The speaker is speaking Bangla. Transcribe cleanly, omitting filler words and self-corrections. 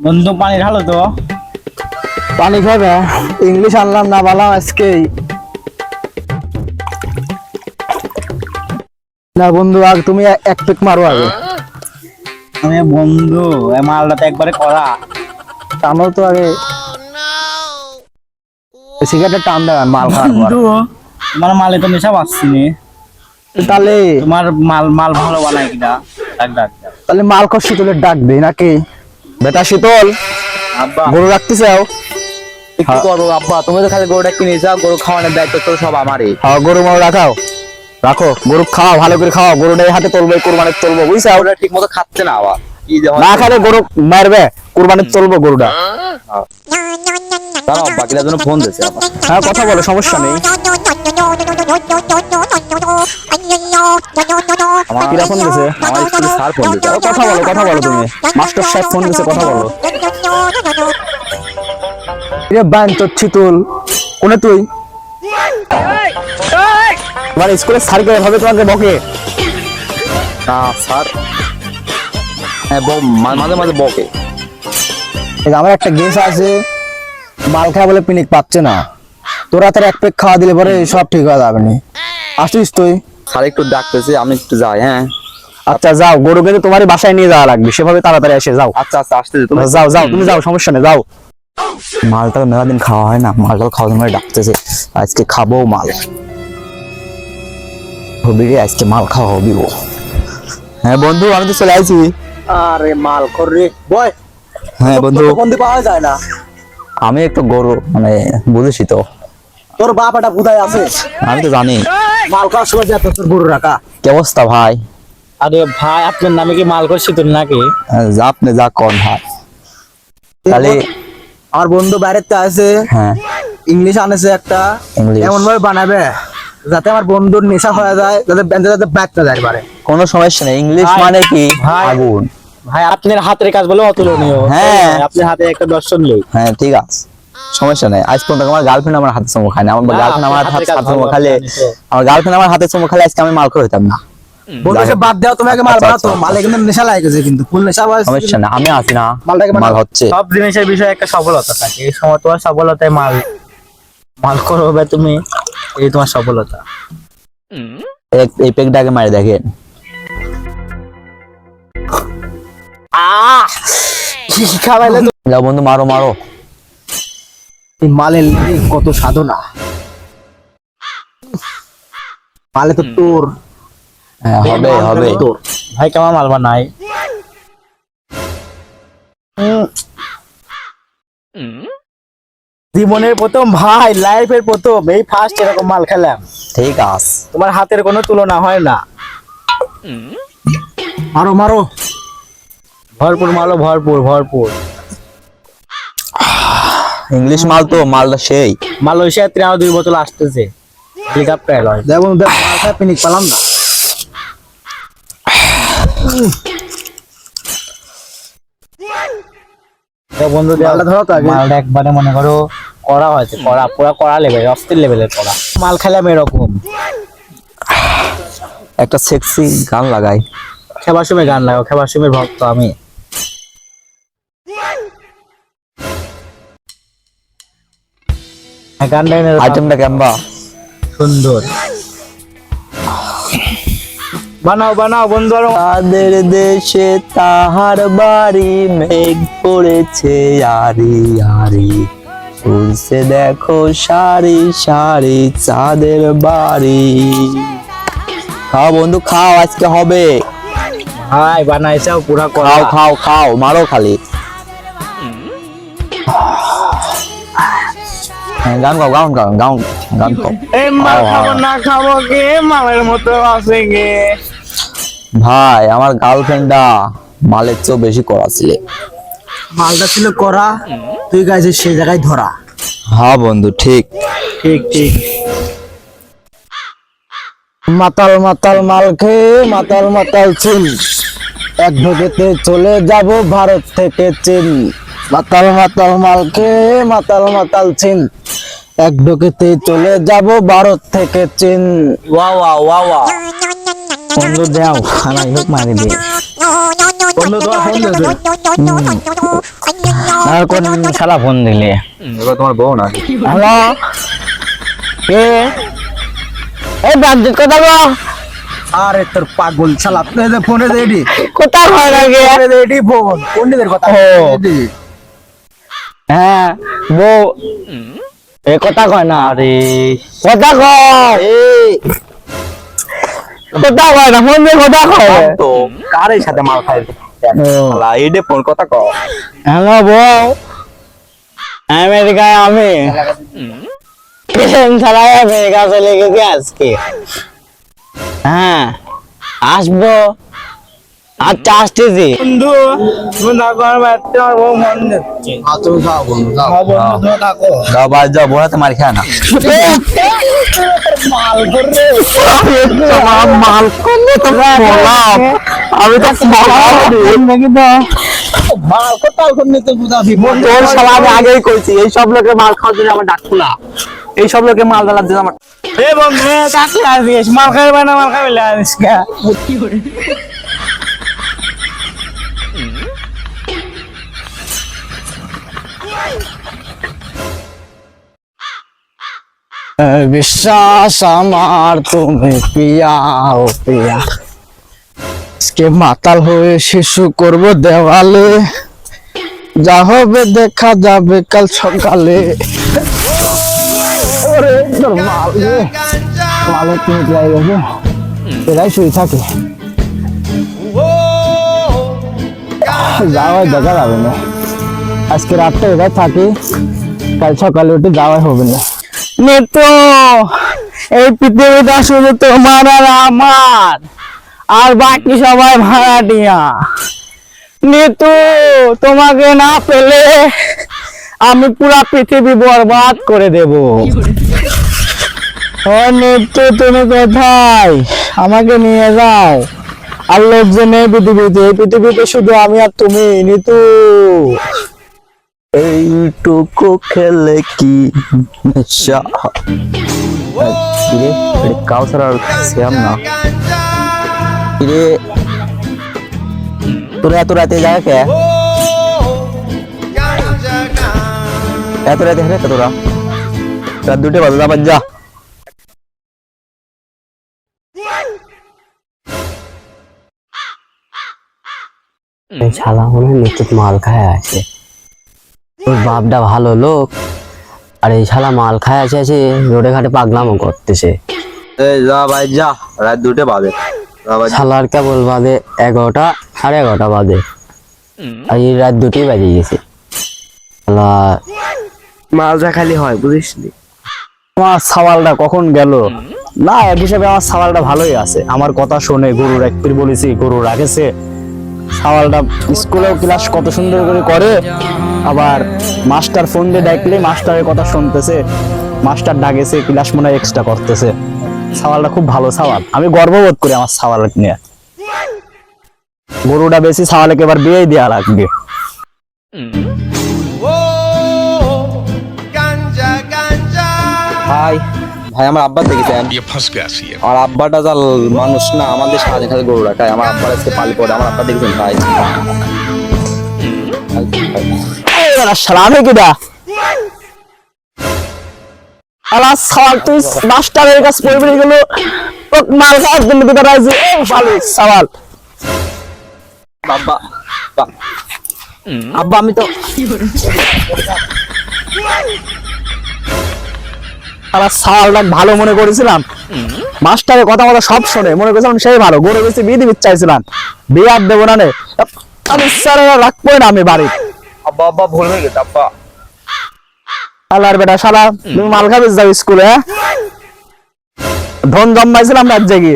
বন্ধু পানি ঢালো তো। পানি খাবে? ইংলিশ আনলাম না বললাম আজকে না বন্ধু। আগে তুমি এক পেক মারো আগে। আমি বন্ধু এই মালটা তো একবারে করা। টানো তো আগে, সিগারেটের টান দেবেন মাল খাওয়ার পর। বন্ধু তোমার মালে তো নেশা পাচ্ছি নি। তাহলে তোমার মাল মাল ভালো বানায় কিনা ডাক ডাক ডাক। তাহলে মাল কর শীতলের ডাক দেই নাকি? বেটা শীতল, আব্বা গরু রাখতে চাও? একটু করো আব্বা, তুমি তো খালি গরুটা কিনে যাও, গরু খাওয়ানোর দায়িত্ব তো সব আমারই। হ্যাঁ গরু মাল রাখাও, রাখো গরু খাওয়া ভালো করে খাওয়া। গরুটা এই হাতে তুলবো, কোরবানির তুলবো, বুঝছো? ওটা ঠিক মতো খাচ্ছে না আবার, কি না খালে গরু মারবে, কোরবানির তুলবো গরুটা। দাঁড়াও, বাকিটার জন্য ফোন দিয়েছে আবার। হ্যাঁ কথা বলো, সমস্যা নেই। আমার কিরা ফোন দিয়েছে? আমার স্কুলে স্যার ফোন দিয়েছে। ও, কথা বলো তুমি। মাস্টার সাহেব ফোন দিয়েছে, কথা বলো। বান তোর শীতল কোনে তুই? তোমার স্কুলের স্যার কে ভাবে তোমাকে বকে? না স্যার, হ্যাঁ মাঝে মাঝে বকে। আমার একটা গেস আছে, মাল খাওয়া বলে পিনিক পাচ্ছে না। তোরা তার এক পেক খাওয়া দিলে পরে সব ঠিক হয়ে যাবে নি। আসছিস তুই? স্যার একটু ডাকতেছে, আমি একটু যাই। হ্যাঁ আচ্ছা যাও, গরুকে তো তোমারই বাসায় নিয়ে যাওয়া লাগবে, সেভাবে তাড়াতাড়ি এসে যাও। আচ্ছা আচ্ছা, আসতেছে তুমি। যাও যাও, তুমি যাও, সমস্যা নেই, যাও। মালটা মেলা দিন খাওয়া হয় না, মালটা খাওয়া দিন ডাকতেছে, আজকে খাবো মাল। হবি রে, আজকে মাল খাওয়া হবি। হ্যাঁ বন্ধু, আমি তো চলে আসি। আরে মাল কর রে বয়। হ্যাঁ বন্ধু, বন্ধু পাওয়া যায় না। আমি একটু গরু মানে বুঝেছি তো। তোর বাপ একটা বুধাই আছে, আমি তো জানি। মাল খাওয়ার সময় যা তোর গরু রাখা। কি অবস্থা ভাই? আরে ভাই আপনার নামে কি মাল করছি তুই নাকি? যা আপনি যা কর ভাই। তাহলে আমার বন্ধু বাইরেতে আছে, হ্যাঁ ইংলিশ আনেছে একটা, ইংলিশ এমন ভাবে বানাবে যাতে আমার বন্ধুর নেশা হয়ে যায়, যাতে যাতে বাচ্চা যায় পারে। কোনো সমস্যা নেই। ইংলিশ ভাই, মানে কি? ভাই। আগুন। ভাই আপনার হাতের কাজ বলে অতুলনীয়। হ্যাঁ। আপনার হাতে একটা দর্শন নেই। হ্যাঁ ঠিক আছে, সমস্যা নেই। আজ পর্যন্ত আমার গার্লফ্রেন্ড আমার হাতে চুমু খায় না। আমার গার্লফ্রেন্ড আমার হাতে চুমু খালে, আমার গার্লফ্রেন্ড আমার হাতে চুমু খালে আজকে আমি মাল করে হইতাম না। বন্ধু সে বাদ দাও, তুমি আগে মাল আচ্ছা, বানাতো। আচ্ছা, মালে কিন্তু নেশা লাগেছে, কিন্তু ফুল নেশা হয়। সমস্যা না, আমি আছি না, মালটাকে মাল হচ্ছে। সব জিনিসের বিষয়ে একটা সফলতা থাকে। এই সময় তোমার সফলতায় মাল মাল করবে তুমি, এই তোমার সফলতা। এই পেকটাকে মারি দেখেন। খাওয়াইলে যাও বন্ধু, মারো মারো। মালের কত সাধনা। মালে তো তোর হ্যাঁ হবে হবে। তোর ভাই কেমন মাল বানাই। জীবনের প্রথম ভাই, লাইফের প্রথম, এই ফার্স্ট এরকম মাল খেলাম। ঠিক আছে, তোমার হাতের কোনো তুলনা হয় না। মারো মারো, ভরপুর মারো, ভরপুর ভরপুর। ইংলিশ মাল তো, মালটা সেই। মালয়েশিয়া থেকে আরো 2 বোতল আসতেছে। হেলিকপ্টার লয় যেমন মাল খায় পিনিক পেলাম না। বন্ধু মালটা একবারে মনে করো করা হয়েছে, করা পুরা করা লেভেল, অস্থির লেভেলের করা মাল খেলাম এরকম। একটা সেক্সি গান লাগাই। খেবার সময় গান লাগাও, খেবার সময় ভক্ত আমি। গানটা আইটেমটা কেমবা সুন্দর বানাও বানাও বন্ধু। তাদের দেশে তাহার বাড়ি, মেঘ পড়েছে আরি আরি, ফুলছে দেখো সারি সারি চাঁদের বাড়ি। খাও বন্ধু খাও, আজকে হবে। ভাই বানাইছাও পুরা করা। খাও খাও খাও, মারো খালি। হ্যাঁ, গান গাও গান গাও গাও গান গাও। এই মাল খাবো না খাবো গে, মালের মতো আছে গে। ভাই আমার গার্লফ্রেন্ডটা মালের চেয়েও বেশি করা ছিল। মালটা ছিল করা, তুই গাইছিস সেই জায়গায় ধরা। হ্যাঁ বন্ধু ঠিক। ঠিক ঠিক। মাতাল মাতাল মাল খেয়ে মাতাল মাতাল চুল, এক ঢোকেতে চলে যাব ভারত থেকে চীন। মাতাল মাতাল মাল খেয়ে মাতাল মাতাল চীন, এক ঢোকেতে চলে যাব ভারত থেকে চীন। ওয়া ওয়া ওয়া ওয়া। বন্ধু দাও খানা হোক মারি দিয়ে। বন্ধু তোমার ফোন দিয়েছে আর কোন শালা ফোন দিলে? এবার তোমার বউ না হ্যালো, কে? এই বাঞ্জিত কথা বল। আরে তোর পাগল শালা তুই যে ফোনে দেডি কোথায় হয় নাকি? ফোনে দেডি ফোন পণ্ডিতের কথা ও। দেডি হ্যাঁ বউ, এ কথা কয় না। আরে কথা কয়, কথা কয় না, ফোন দিয়ে কথা কয়। তো কারের সাথে মাল খাই শালা এইডে ফোন কথা কও হ্যালো বউ, আমেরিকায় আমি ছাড়া আমেরিকা চলে গেছি আজকে। হ্যাঁ আসবো, আচ্ছা আসতেছি। বন্ধু তুমি থাকো আর বাড়িতে আমার বউ মন দিচ্ছে তুমি যাও বন্ধু যাও হ্যাঁ বন্ধু তুমি থাকো যাও বাজ যাও বোনাতে মার খায় না মাল করলে তো বললাম, আমি তো নাকি তো মাল কোথাও কোন নিতে বুঝাবি তোর শালা আমি আগেই কইছি এই সব লোকে মাল খাওয়ার জন্য আমার ডাকতো না এই সব লোকে মাল দালার জন্য আমার এ বন্ধু কাকে আসিস মাল খাইবে না মাল খাইবে আসিস কা বিশ্বাস আমার তুমি পিয়া ও পিয়া, আজকে মাতাল হয়ে শিশু করব দেওয়ালে, যা হবে দেখা যাবে কাল সকালে। ওরে তোর মাল রে, মালে তুমি যাই গেছে, এরাই শুয়ে থাকে, যাওয়াই দেখা যাবে না। আজকে রাতটা এরাই থাকি, কাল সকালে উঠে যাওয়াই হবে না। নেতো এই পৃথিবীটা শুধু তোমার আর আমার, আর বাকি সবাই ভাড়াটিয়া। নিতু তোমাকে না পেলে আমি পুরা পৃথিবী বরবাদ করে দেব। ও নিতু তুমি কোথায়? আমাকে নিয়ে যাও। আর লোকজন এই পৃথিবীতে, এই পৃথিবীতে শুধু আমি আর তুমি। নিতু এইটুকু খেলে কি নেশা কিরে এটা কাউসার আর শ্যাম না কিরে তোরা এত রাতে যায় কে এত রাতে হেরে তোরা রাত 2টা বাজে যাবার যা শালা মনে হয় নিশ্চিত মাল খায় আছে, ওর বাপটা ভালো লোক, আর এই শালা মাল খায় আছে রোডে ঘাটে পাগলামো করতেছে। এই যা ভাই যা রাত 2টা বাজে শালার কেবল বাজে 11টা, 11:30 বাজে, আর এই রাত 2টাই বাজে গেছে। শালা মাল যা খালি হয় বুঝিস নি আমার সাওয়ালটা কখন গেল? না এক হিসাবে আমার সাওয়ালটা ভালোই আছে, আমার কথা শোনে, গরু রাখতে বলেছি গরু রাখেছে। সাওয়ালটা স্কুলেও ক্লাস কত সুন্দর করে, আবার মাস্টার ফোন দিয়ে ডাকলে মাস্টারের কথা শুনতেছে, মাস্টার ডাকেছে ক্লাস মনে হয় এক্সট্রা করতেছে। সাওয়ালটা খুব ভালো সাওয়াল, আমি গর্ববোধ করি আমার সাওয়াল নিয়ে। গরুটা বেশি সাওয়ালকে এবার বিয়ে দেওয়া লাগবে। ভাই ভাই আমার আব্বা দেখেছেন ये फंस गया सी है। আর আব্বাটা যা মানুষ না, আমাদের সারাদিন খালি গরু রাখায়। আমার আব্বার আজকে পালি পড়ে, আমার আব্বা দেখেছেন ভাই আমি কিডা আলা সাওয়াল, তুই মাস্টারের কাছে পড়বি গেল মাল খাওয়ার জন্য দুটো রাজি। ভালো সাওয়াল আব্বা আব্বা আমি তো সাওয়ালটা ভালো মনে করেছিলাম, মাস্টারের কথা মতো সব শোনে, মনে করেছিলাম সেই ভালো, গরু বেশি বিয়ে দিতে চাইছিলাম, বিয়ে আর দেবো না রে, আমি স্যারেরা রাখবোই না আমি বাড়ি। আব্বা আব্বা ভুল হয়ে গেছে আব্বা। আল্লাহর বেটা শালা, তুমি মাল খাবে যাও স্কুলে, হ্যাঁ ধন জমাইছিলাম রাত জেগে।